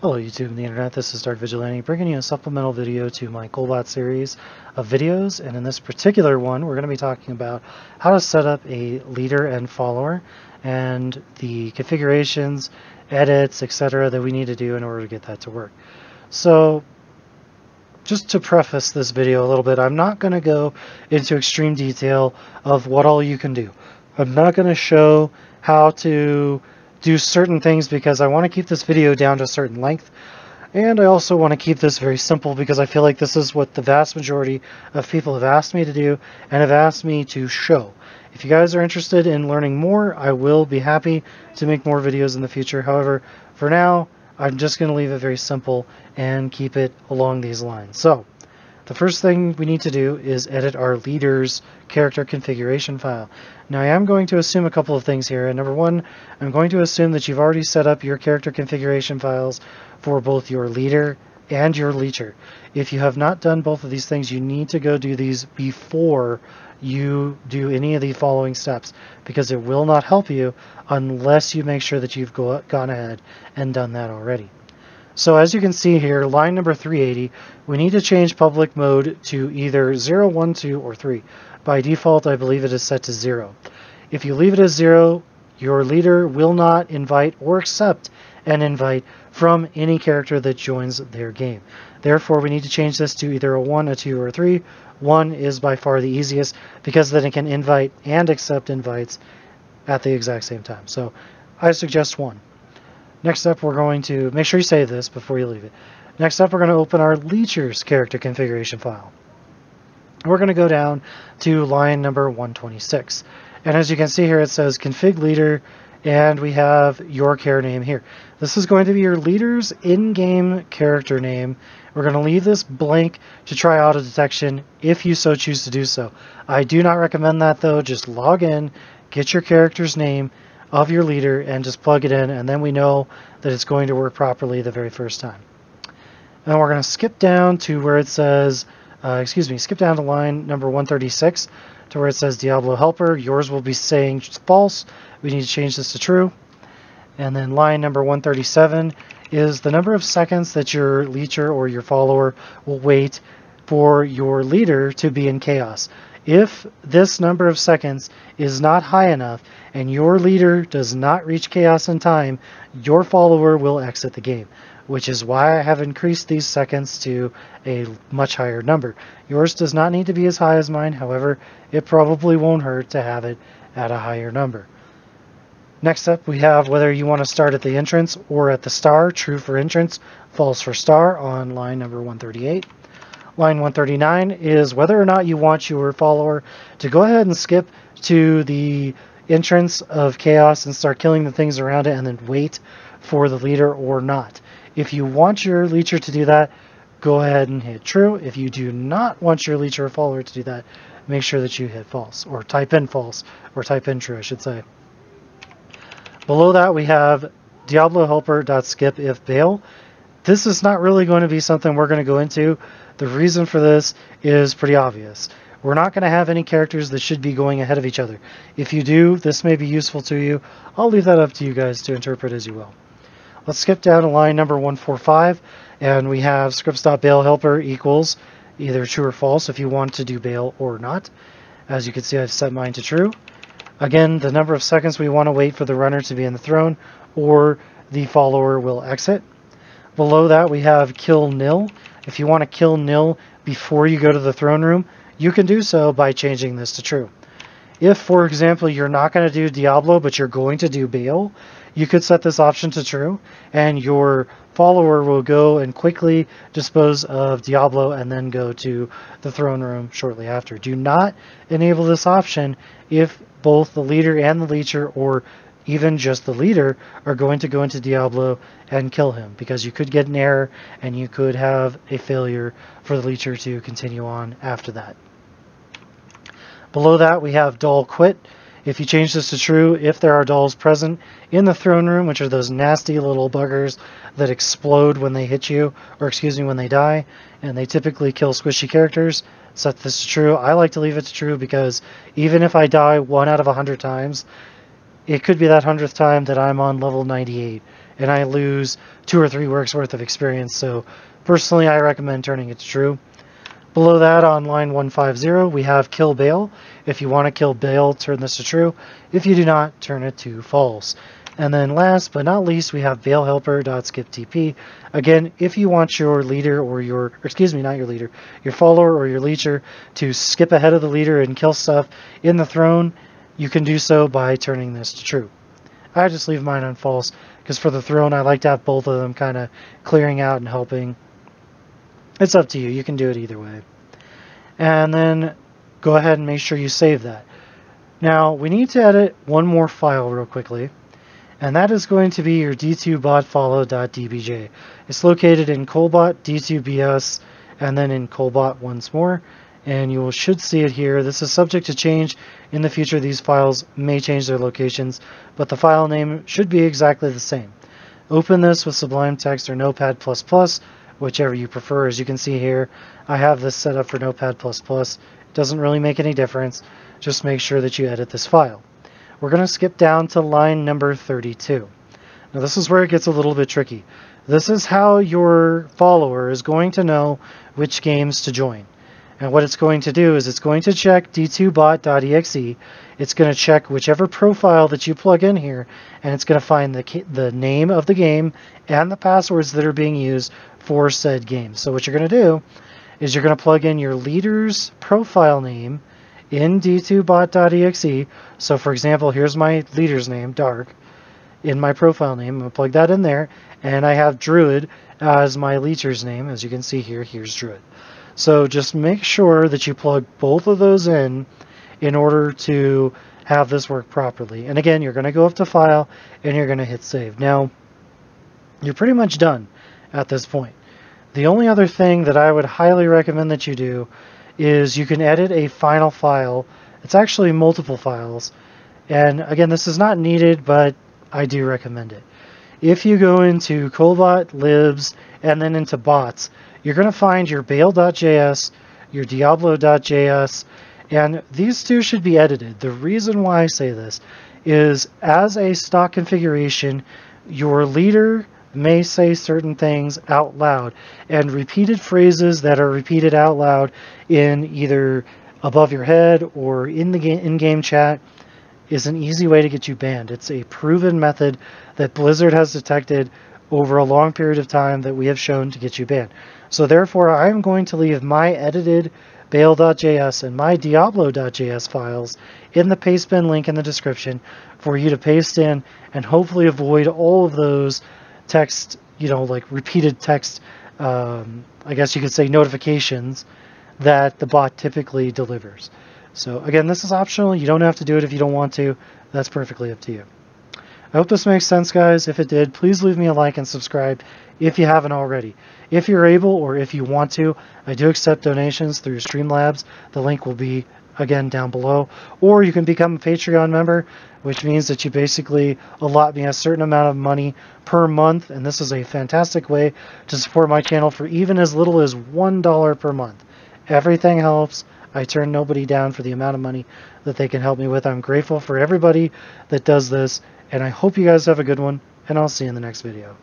Hello YouTube and the internet, this is Dark Vigilante bringing you a supplemental video to my Kolbot series of videos, and in this particular one we're going to be talking about how to set up a leader and follower and the configurations, edits, etc. that we need to do in order to get that to work. So just to preface this video a little bit, I'm not going to go into extreme detail of what all you can do. I'm not going to show how to do certain things because I want to keep this video down to a certain length, and I also want to keep this very simple because I feel like this is what the vast majority of people have asked me to do and have asked me to show. If you guys are interested in learning more, I will be happy to make more videos in the future. However, for now, I'm just going to leave it very simple and keep it along these lines. So, the first thing we need to do is edit our leader's character configuration file. Now I am going to assume a couple of things here. And number one, I'm going to assume that you've already set up your character configuration files for both your leader and your leecher. If you have not done both of these things, you need to go do these before you do any of the following steps, because it will not help you unless you make sure that you've gone ahead and done that already. So as you can see here, line number 380, we need to change public mode to either 0, 1, 2, or 3. By default, I believe it is set to 0. If you leave it as 0, your leader will not invite or accept an invite from any character that joins their game. Therefore, we need to change this to either a 1, a 2, or a 3. 1 is by far the easiest because then it can invite and accept invites at the exact same time. So I suggest 1. Next up, we're going to make sure you save this before you leave it. Next up, we're going to open our leecher's character configuration file. We're going to go down to line number 126. And as you can see here, it says config leader, and we have your care name here. This is going to be your leader's in-game character name. We're going to leave this blank to try auto detection if you so choose to do so. I do not recommend that though. Just log in, get your character's name of your leader, and just plug it in, and then we know that it's going to work properly the very first time. And we're going to skip down to where it says, skip down to line number 136 to where it says Diablo Helper. Yours will be saying false. We need to change this to true. And then line number 137 is the number of seconds that your leecher or your follower will wait for your leader to be in chaos. If this number of seconds is not high enough and your leader does not reach chaos in time, your follower will exit the game, which is why I have increased these seconds to a much higher number. Yours does not need to be as high as mine, however, it probably won't hurt to have it at a higher number. Next up, we have whether you want to start at the entrance or at the star, true for entrance, false for star on line number 138. Line 139 is whether or not you want your follower to go ahead and skip to the entrance of chaos and start killing the things around it and then wait for the leader or not. If you want your leecher to do that, go ahead and hit true. If you do not want your leecher or follower to do that, make sure that you hit false, or type in false, or type in true, I should say. Below that, we have Diablohelper.skip if Baal. This is not really going to be something we're going to go into. The reason for this is pretty obvious. We're not going to have any characters that should be going ahead of each other. If you do, this may be useful to you. I'll leave that up to you guys to interpret as you will. Let's skip down to line number 145, and we have scripts.Diablohelper equals either true or false if you want to do Baal or not. As you can see, I've set mine to true. Again, the number of seconds we want to wait for the runner to be in the throne or the follower will exit. Below that, we have kill nil. If you want to kill nil before you go to the throne room, you can do so by changing this to true. If, for example, you're not going to do Diablo, but you're going to do Baal, you could set this option to true, and your follower will go and quickly dispose of Diablo and then go to the throne room shortly after. Do not enable this option if both the leader and the leecher, or even just the leader, are going to go into Diablo and kill him, because you could get an error and you could have a failure for the leecher to continue on after that. Below that, we have Dole Quit. If you change this to true, if there are dolls present in the throne room, which are those nasty little buggers that explode when they hit you, or excuse me, when they die, and they typically kill squishy characters, set this to true. I like to leave it to true because even if I die 1 out of 100 times, it could be that 100th time that I'm on level 98 and I lose 2 or 3 works worth of experience. So personally, I recommend turning it to true. Below that, on line 150, we have kill Baal. If you want to kill Baal, turn this to true. If you do not, turn it to false. And then last but not least, we have Diablohelper.skipTP. Again, if you want your leader or your, not your leader, your follower or your leecher to skip ahead of the leader and kill stuff in the throne, you can do so by turning this to true. I just leave mine on false because for the throne, I like to have both of them kind of clearing out and helping. It's up to you. You can do it either way. And then go ahead and make sure you save that. Now, we need to edit one more file real quickly, and that is going to be your d2botfollow.dbj. It's located in Kolbot, d2bs, and then in Kolbot once more, and you should see it here. This is subject to change in the future. These files may change their locations, but the file name should be exactly the same. Open this with Sublime Text or Notepad++, whichever you prefer. As you can see here, I have this set up for Notepad++. It doesn't really make any difference. Just make sure that you edit this file. We're going to skip down to line number 32. Now this is where it gets a little bit tricky. This is how your follower is going to know which games to join. And what it's going to do is it's going to check d2bot.exe. It's going to check whichever profile that you plug in here, and it's going to find the name of the game and the passwords that are being used for said game. So what you're going to do is you're going to plug in your leader's profile name in d2bot.exe. So for example, here's my leader's name, Dark, in my profile name. I'm going to plug that in there, and I have Druid as my leader's name. As you can see here, here's Druid. So just make sure that you plug both of those in order to have this work properly. And again, you're going to go up to File, and you're going to hit Save. Now, you're pretty much done at this point. The only other thing that I would highly recommend that you do is you can edit a final file. It's actually multiple files. And again, this is not needed, but I do recommend it. If you go into Kolbot, libs, and then into bots, you're going to find your Baal.js, your Diablo.js, and these two should be edited. The reason why I say this is as a stock configuration, your leader may say certain things out loud, and repeated phrases that are repeated out loud in either above your head or in the in-game chat is an easy way to get you banned. It's a proven method that Blizzard has detected over a long period of time that we have shown to get you banned. So therefore, I am going to leave my edited Baal.js and my Diablo.js files in the paste bin link in the description for you to paste in and hopefully avoid all of those text, like repeated text, I guess you could say notifications that the bot typically delivers. So again, this is optional. You don't have to do it if you don't want to. That's perfectly up to you. I hope this makes sense, guys. If it did, please leave me a like and subscribe if you haven't already. If you're able or if you want to, I do accept donations through Streamlabs. The link will be, again, down below. Or you can become a Patreon member, which means that you basically allot me a certain amount of money per month. And this is a fantastic way to support my channel for even as little as $1 per month. Everything helps. I turn nobody down for the amount of money that they can help me with. I'm grateful for everybody that does this. And I hope you guys have a good one, and I'll see you in the next video.